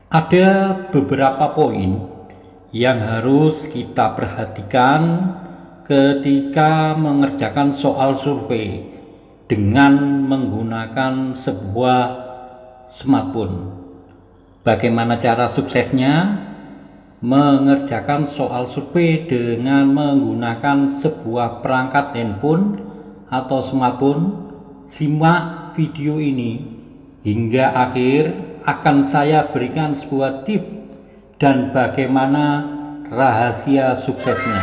Ada beberapa poin yang harus kita perhatikan ketika mengerjakan soal survei dengan menggunakan sebuah smartphone. Bagaimana cara suksesnya mengerjakan soal survei dengan menggunakan sebuah perangkat handphone atau smartphone? Simak video ini hingga akhir, akan saya berikan sebuah tips dan bagaimana rahasia suksesnya.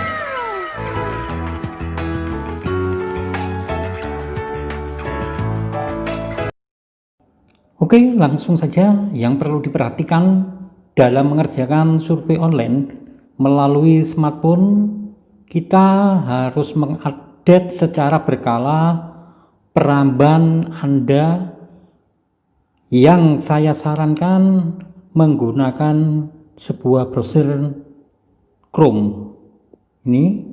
Oke, langsung saja. Yang perlu diperhatikan dalam mengerjakan survei online melalui smartphone, kita harus mengupdate secara berkala peramban Anda. Yang saya sarankan menggunakan sebuah browser Chrome ini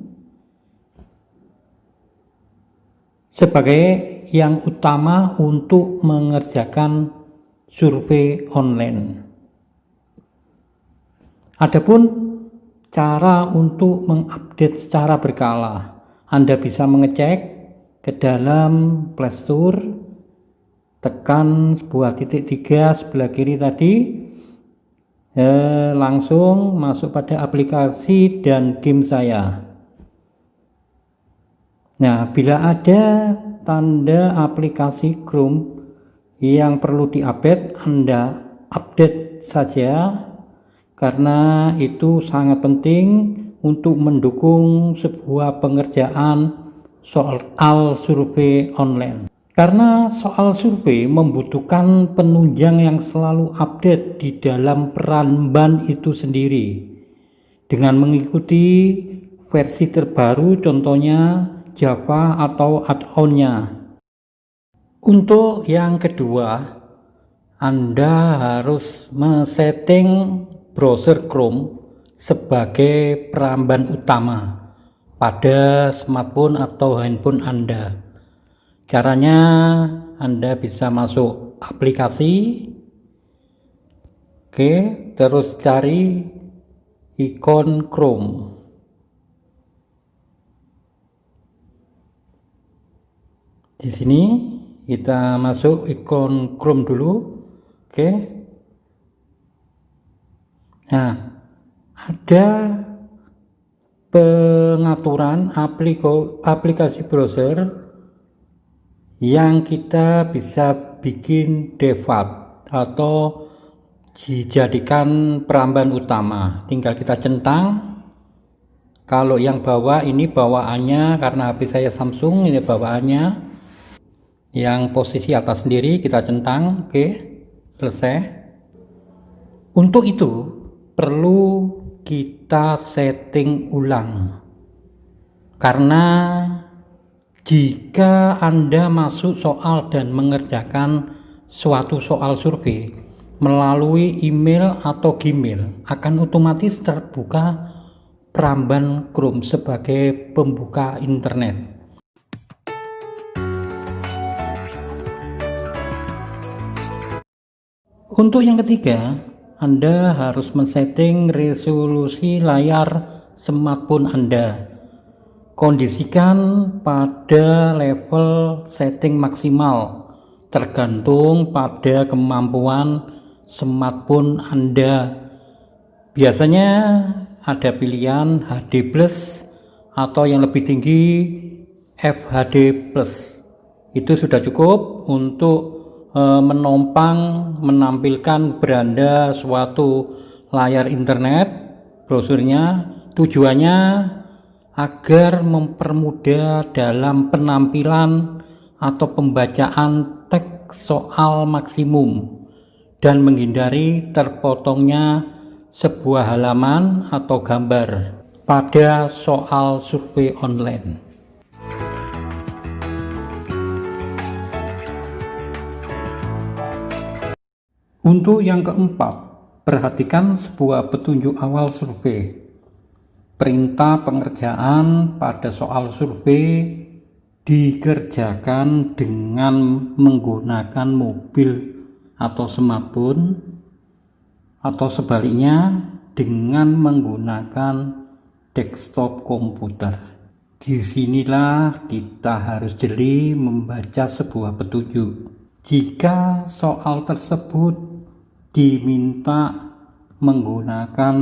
sebagai yang utama untuk mengerjakan survei online. Adapun cara untuk mengupdate secara berkala, Anda bisa mengecek ke dalam Play Store, tekan sebuah titik 3 sebelah kiri tadi, langsung masuk pada aplikasi dan game saya. Nah, bila ada tanda aplikasi Chrome yang perlu diupdate, Anda update saja, karena itu sangat penting untuk mendukung sebuah pengerjaan soal survei online. Karena soal survei membutuhkan penunjang yang selalu update di dalam peramban itu sendiri dengan mengikuti versi terbaru, contohnya Java atau add-on-nya. Untuk yang kedua, Anda harus men-setting browser Chrome sebagai peramban utama pada smartphone atau handphone Anda. Caranya, Anda bisa masuk aplikasi, terus cari ikon Chrome. Di sini kita masuk ikon Chrome dulu. Nah, ada pengaturan aplikasi browser yang kita bisa bikin default atau dijadikan peramban utama. Tinggal kita centang. Kalau yang bawah ini bawaannya, karena HP saya Samsung, ini bawaannya. Yang posisi atas sendiri kita centang. Selesai. Untuk itu perlu kita setting ulang, karena jika Anda masuk soal dan mengerjakan suatu soal survei melalui email atau Gmail, akan otomatis terbuka peramban Chrome sebagai pembuka internet. Untuk yang ketiga, Anda harus men-setting resolusi layar smartphone Anda. Kondisikan pada level setting maksimal, tergantung pada kemampuan smartphone Anda. Biasanya ada pilihan HD plus atau yang lebih tinggi FHD plus. Itu sudah cukup untuk menampilkan beranda suatu layar internet browsernya. Tujuannya agar mempermudah dalam penampilan atau pembacaan teks soal maksimum dan menghindari terpotongnya sebuah halaman atau gambar pada soal survei online. Untuk yang keempat, perhatikan sebuah petunjuk awal survei. Perintah pengerjaan pada soal survei dikerjakan dengan menggunakan mobil atau smartphone atau sebaliknya dengan menggunakan desktop komputer. Disinilah kita harus jeli membaca sebuah petunjuk. Jika soal tersebut diminta menggunakan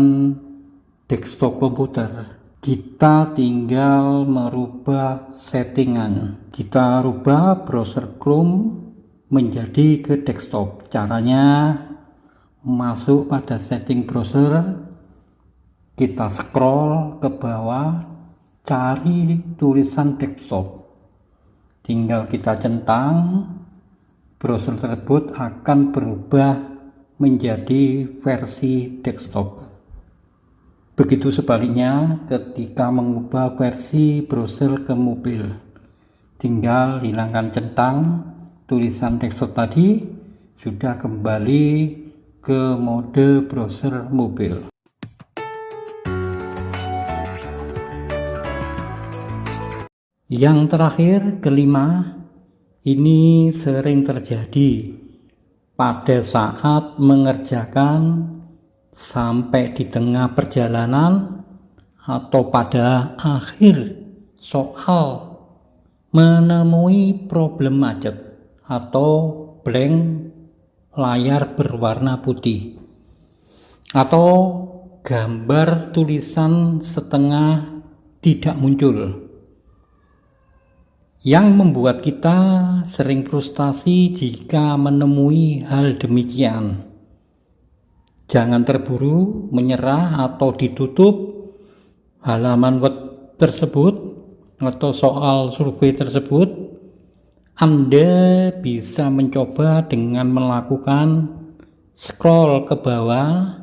desktop komputer, kita tinggal merubah settingan. Kita rubah browser Chrome menjadi ke desktop. Caranya masuk pada setting browser, kita scroll ke bawah, cari tulisan desktop. Tinggal kita centang, browser tersebut akan berubah menjadi versi desktop. Begitu sebaliknya ketika mengubah versi browser ke mobil, tinggal hilangkan centang, tulisan desktop tadi sudah kembali ke mode browser mobil. Yang terakhir, kelima, ini sering terjadi pada saat mengerjakan sampai di tengah perjalanan atau pada akhir soal menemui problem macet atau blank layar berwarna putih atau gambar tulisan setengah tidak muncul, yang membuat kita sering frustasi jika menemui hal demikian. Jangan terburu menyerah atau ditutup halaman web tersebut atau soal survei tersebut. Anda bisa mencoba dengan melakukan scroll ke bawah,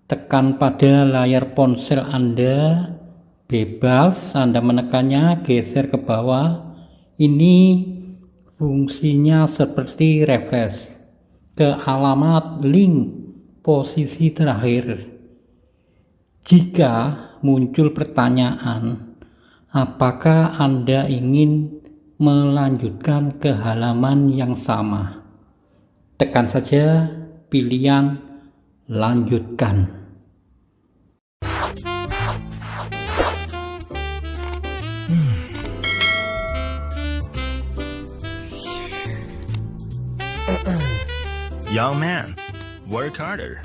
tekan pada layar ponsel Anda, bebas Anda menekannya, geser ke bawah. Ini fungsinya seperti refresh ke alamat link posisi terakhir. Jika muncul pertanyaan, apakah Anda ingin melanjutkan ke halaman yang sama, tekan saja pilihan lanjutkan. Young man, work harder.